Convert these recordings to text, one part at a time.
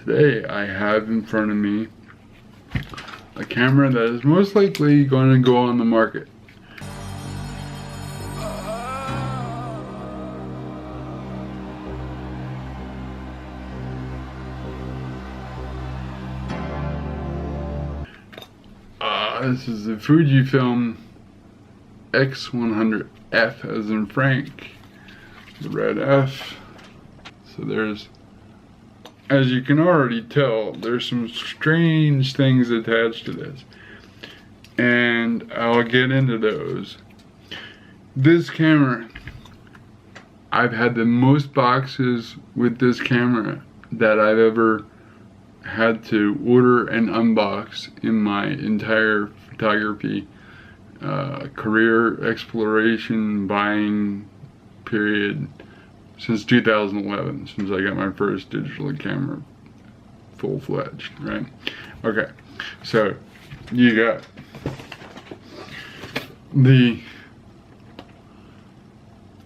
today I have in front of me a camera that is most likely going to go on the market. This is the Fujifilm X100f as in Frank, the red F. So there's, as you can already tell, there's some strange things attached to this, and I'll get into those. This camera, I've had the most boxes with this camera that I've ever had to order and unbox in my entire photography career, exploration, buying period since 2011, since I got my first digital camera full-fledged, right? Okay, so you got the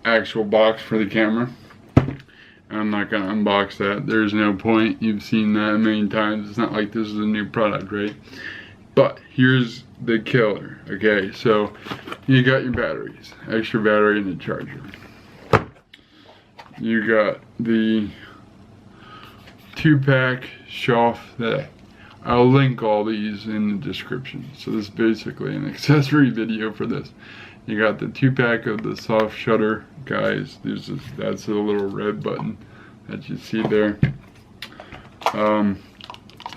actual box for the camera. I'm not gonna unbox that. There's no point. You've seen that a million times. It's not like this is a new product, right? But here's the killer. Okay, so you got your batteries, extra battery and the charger. You got the 2-pack shelf that I'll link all these in the description. So this is basically an accessory video for this. You got the 2-pack of the soft shutter guys. That's a little red button that you see there. You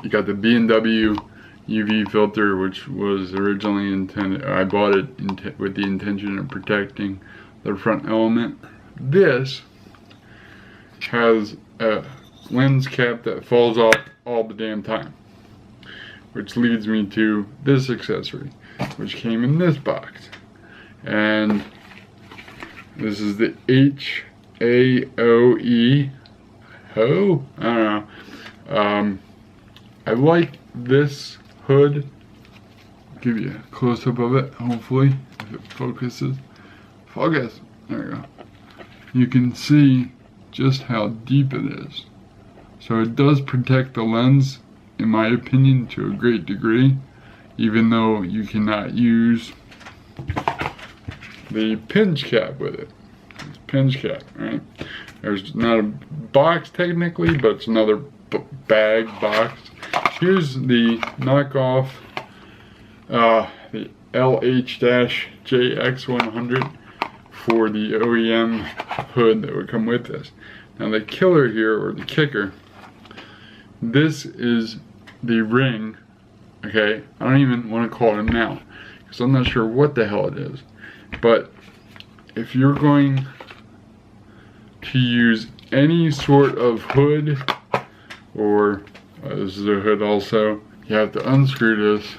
got the Bmw UV filter, which was originally intended, I bought it with the intention of protecting the front element. This has a lens cap that falls off all the damn time, which leads me to this accessory, which came in this box. And this is the HAOE Ho? I don't know. I like this hood. I'll give you a close-up of it, hopefully, if it focuses. Focus! There you go. You can see just how deep it is. So it does protect the lens, in my opinion, to a great degree, even though you cannot use the pinch cap with it. It's pinch cap, right? There's not a box technically, but it's another bag box. Here's the knockoff, the LH-JX100 for the OEM hood that would come with this. Now the killer here, or the kicker, this is the ring, okay? I don't even want to call it a mount, because I'm not sure what the hell it is. But if you're going to use any sort of hood, or this is a hood also, you have to unscrew this.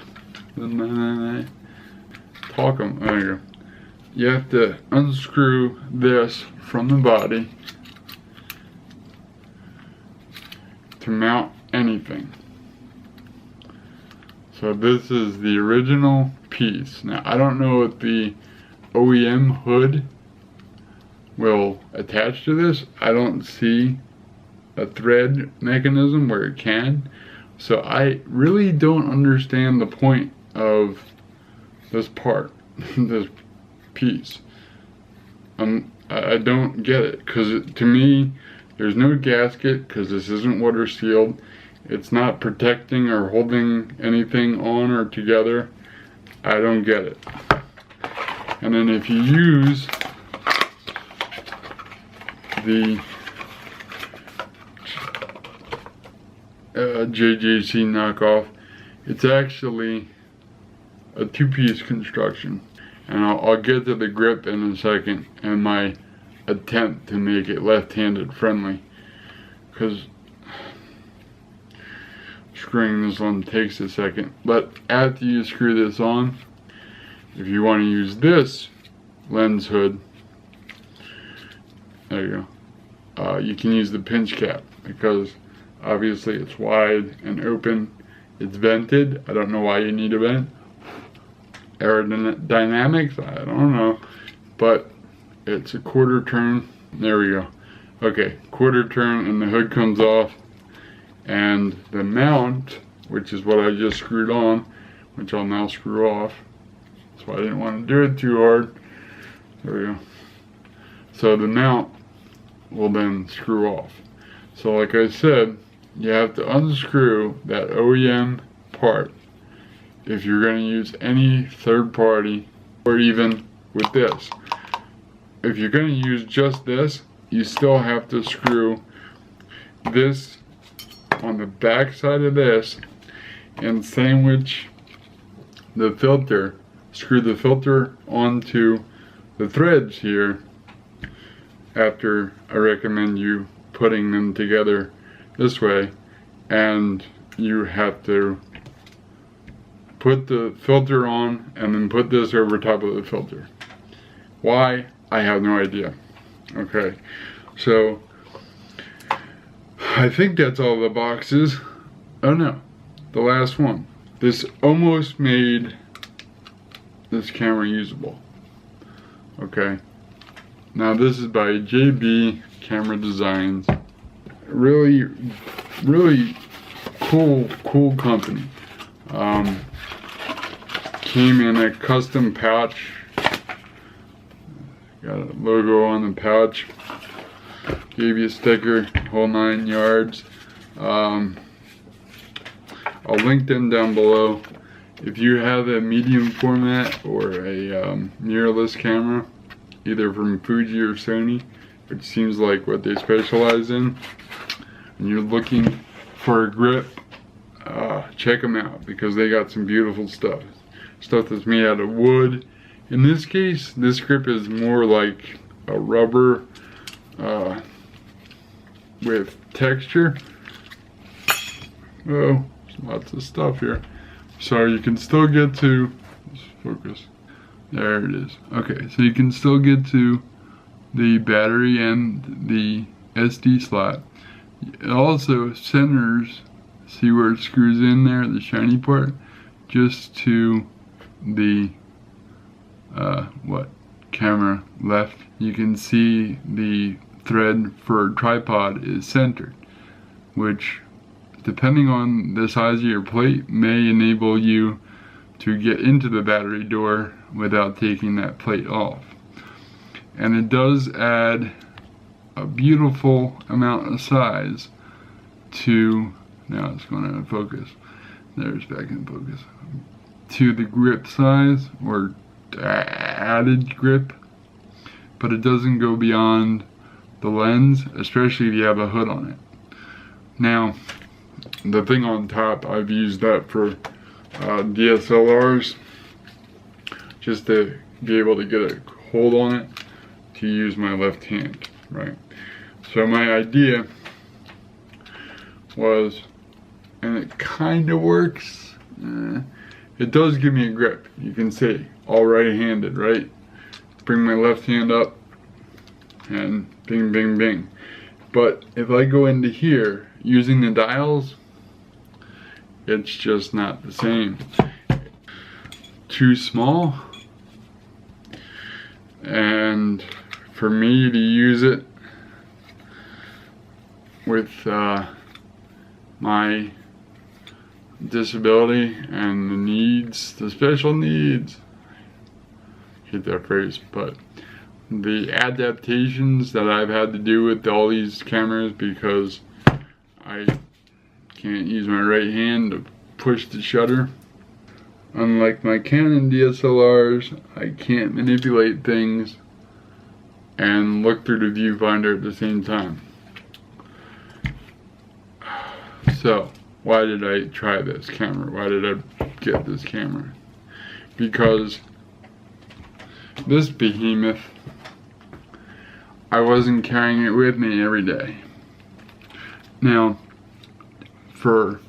There you go. You have to unscrew this from the body to mount anything. So this is the original piece. Now I don't know if the OEM hood will attach to this. I don't see a thread mechanism where it can. So I really don't understand the point of this part, this piece. I don't get it, because to me there's no gasket, because this isn't water sealed. It's not protecting or holding anything on or together. I don't get it. And then if you use the JJC knockoff, it's actually a 2-piece construction. And I'll get to the grip in a second and my attempt to make it left-handed friendly, because screwing this on takes a second. But after you screw this on, if you want to use this lens hood, there you go, you can use the pinch cap, because obviously it's wide and open, it's vented. I don't know why you need a vent. Aerodynamics, I don't know, but it's a quarter turn. There we go. Okay, quarter turn and the hood comes off, And the mount, which is what I just screwed on, which I'll now screw off. That's why I didn't want to do it too hard. There we go. So the mount will then screw off. So like I said, you have to unscrew that OEM part if you're going to use any third party, or even with this. If you're going to use just this, you still have to screw this on the back side of this and sandwich the filter, screw the filter onto the threads here. After, I recommend you putting them together this way, and you have to put the filter on and then put this over top of the filter. Why? I have no idea. Okay, so I think that's all the boxes. Oh no, the last one. This almost made this camera usable. Okay, now this is by JB Camera Designs. Really cool company. Came in a custom pouch. Got a logo on the pouch. Gave you a sticker, whole 9 yards. I'll link them down below. If you have a medium format or a mirrorless camera, either from Fuji or Sony, which seems like what they specialize in, and you're looking for a grip, check them out, because they got some beautiful stuff. Stuff that's made out of wood. In this case, this grip is more like a rubber with texture. Oh, there's lots of stuff here. So you can still get to, let's focus. There it is. Okay, so you can still get to the battery and the SD slot. It also centers, see where it screws in there, the shiny part, just to the camera left. You can see the thread for tripod is centered, which, depending on the size of your plate, may enable you to get into the battery door without taking that plate off. And it does add a beautiful amount of size to, now it's going to focus, there's back in focus, to the grip size, or added grip, but it doesn't go beyond the lens, especially if you have a hood on it. Now, the thing on top, I've used that for DSLRs, just to be able to get a hold on it, to use my left hand, right? So my idea was, and it kind of works, it does give me a grip. You can see, all right-handed, right? Bring my left hand up, and bing, bing, bing. But if I go into here, using the dials, it's just not the same. Too small. And for me to use it with my disability and the needs, the special needs, I hate that phrase, but the adaptations that I've had to do with all these cameras, because I can't use my right hand to push the shutter. Unlike my Canon DSLRs, I can't manipulate things and look through the viewfinder at the same time. So, why did I try this camera? Why did I get this camera? Because this behemoth, I wasn't carrying it with me every day. Now, for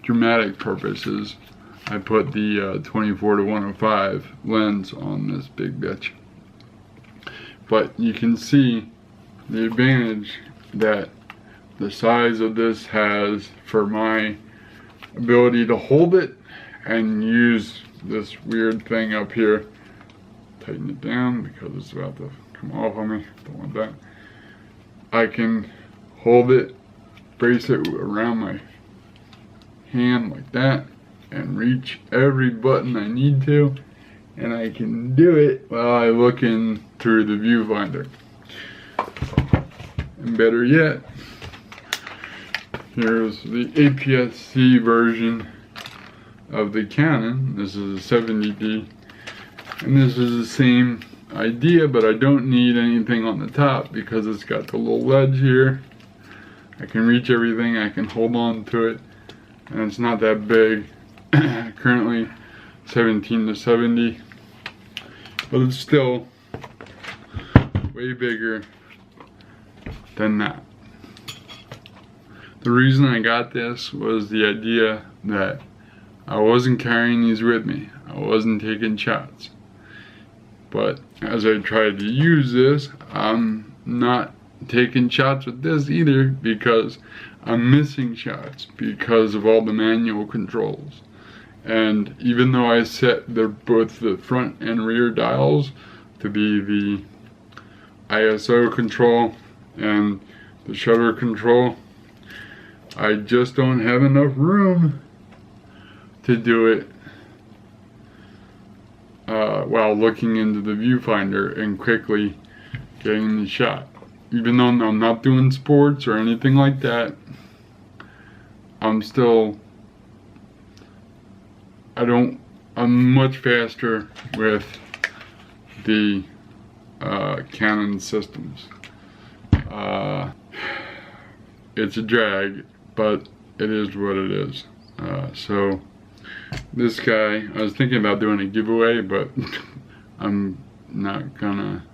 dramatic purposes, I put the 24-105 lens on this big bitch. But you can see the advantage that the size of this has for my ability to hold it and use this weird thing up here. Tighten it down because it's about to come off on me. Don't want that. I can hold it, brace it around my hand like that and reach every button I need to, and I can do it while I look in through the viewfinder. And better yet, here's the aps-c version of the Canon. This is a 70D, and this is the same idea, but I don't need anything on the top because it's got the little ledge here. I can reach everything, I can hold on to it, and it's not that big. Currently 17 to 70, but it's still way bigger than that. The reason I got this was the idea that I wasn't carrying these with me. I wasn't taking shots. But as I tried to use this, I'm not taking shots with this either because I'm missing shots because of all the manual controls. And even though I set both the front and rear dials to be the ISO control and the shutter control, I just don't have enough room to do it while looking into the viewfinder and quickly getting the shot. Even though I'm not doing sports or anything like that, I'm much faster with the Canon systems. It's a drag, but it is what it is. So this guy, I was thinking about doing a giveaway, but I'm not gonna.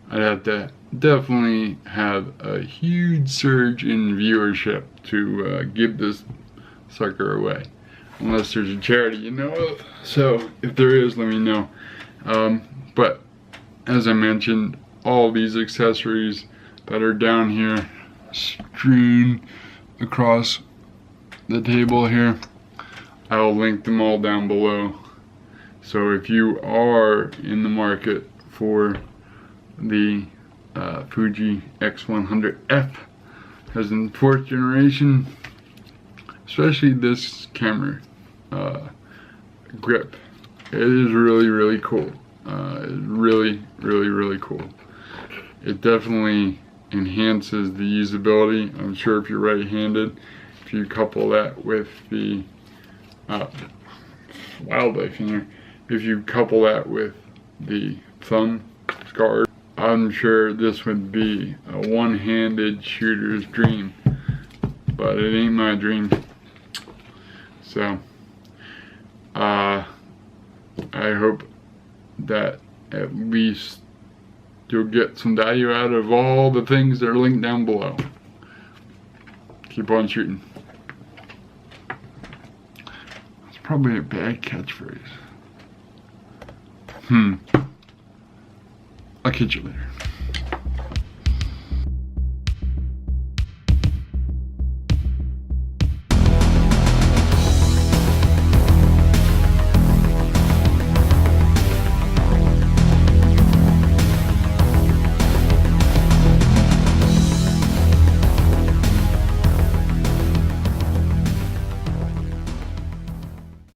I'd have to definitely have a huge surge in viewership to give this sucker away. Unless there's a charity, you know. So if there is, let me know. But as I mentioned, all these accessories that are down here strewn across the table here, I'll link them all down below. So if you are in the market for the Fuji X100f as in 4th generation, especially this camera grip, it is really cool. It's really cool. It definitely enhances the usability. I'm sure if you're right-handed, if you couple that with the wildlife in there, if you couple that with the thumb guard, I'm sure this would be a one-handed shooter's dream, but it ain't my dream. So I hope that at least you'll get some value out of all the things that are linked down below. Keep on shooting. It's probably a bad catchphrase. I'll catch you later.